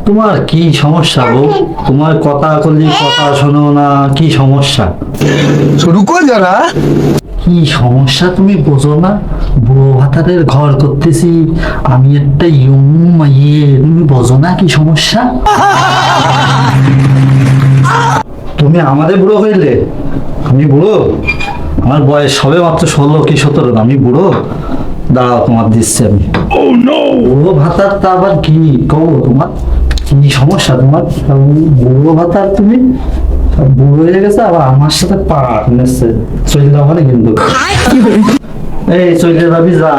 তোমার কি সমস্যা গো? তোমার কথা করলে কথা শোনো না, কি সমস্যা? रुको जरा। কি সমস্যা তুমি বোঝো না? বুড়ো ভাতারের ঘর করতেছি আমি, একটা তুমি বোঝো না কি সমস্যা? তুমি আমাদের বুড়ো হইলে? আমি বুড়ো? আমার বয়স সবে মাত্র 16 কি 17, আমি বুড়ো? দাঁড়াও, তোমার দিচ্ছি আমি। বুড়ো ভাতার তা আবার কি কবো? তোমার কি সমস্যা? তোমার বুড়ো ভাতার, তুমি বুড়ো হয়ে গেছে আবার আমার সাথে পাট নেছে, চলে যাওয়া মানে কিন্তু এই চলে যাবি যা।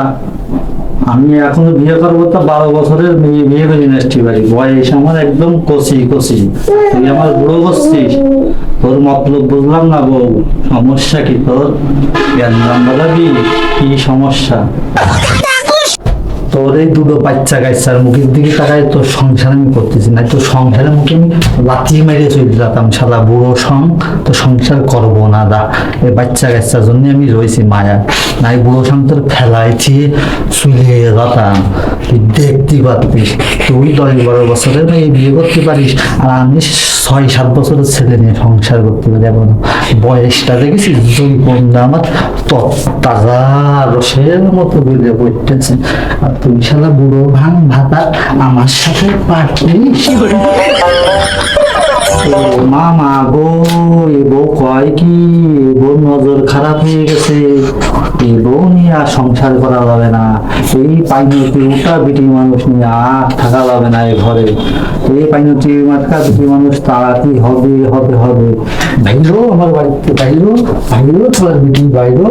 আমি এখনো বিয়ে করবো তো 12 বছরের মেয়ে বিয়ে করি নেস্টি বাড়ি, বয়স আমার একদম কচি কচি, তুই আমার বুড়ো করছিস? তোর মতলব বুঝলাম না বউ, সমস্যা কি তোর? জ্ঞান বাড়াবি, কি সমস্যা তোর? এই দুটো বাচ্চা কাচ্চার মুখের দিকে তাকায় তোর সংসার আমি করতেছি না, তোর সংসারের মুখে আমি লাথি মেরে চলে যেতাম, শালা বুড়ো তো সংসার করবো না দা। এই বাচ্চা কাচ্চার জন্য আমি রয়েছি মায়া, নাই বুড়ো তোর ফেলাইছি চলে যেতাম। তুই দেখতে পারতিস, তুই 10-12 বছরের মেয়ে বিয়ে করতে পারিস, আর আমি 6-7 বছরের ছেলে নিয়ে সংসার করতে পারি। এখন বয়সটা দেখেছিস, দুই বন্ধু আমার তাজা রসের মতো বেড়ে পড়তেছে, আর তুই শালা বুড়ো ভাঙ ভাতা আমার সাথে পাঠিস। মামা গো, এ বউ কয় কি, এ বউ নজর খারাপ হয়ে গেছে, এই বউ নিয়ে আর সংসার করা যাবে না, এই পাইনতি উঠা বিটি মানুষ নিয়ে আর থাকা যাবে না এই ঘরে, এই পাইনতি মাটকা বিটি মানুষ তাড়াতাড়ি হবে হবে হবে। ভাইরো আমার বাড়িতে, ভাইরো ভাইরো, তোমার বিটি বাইরো।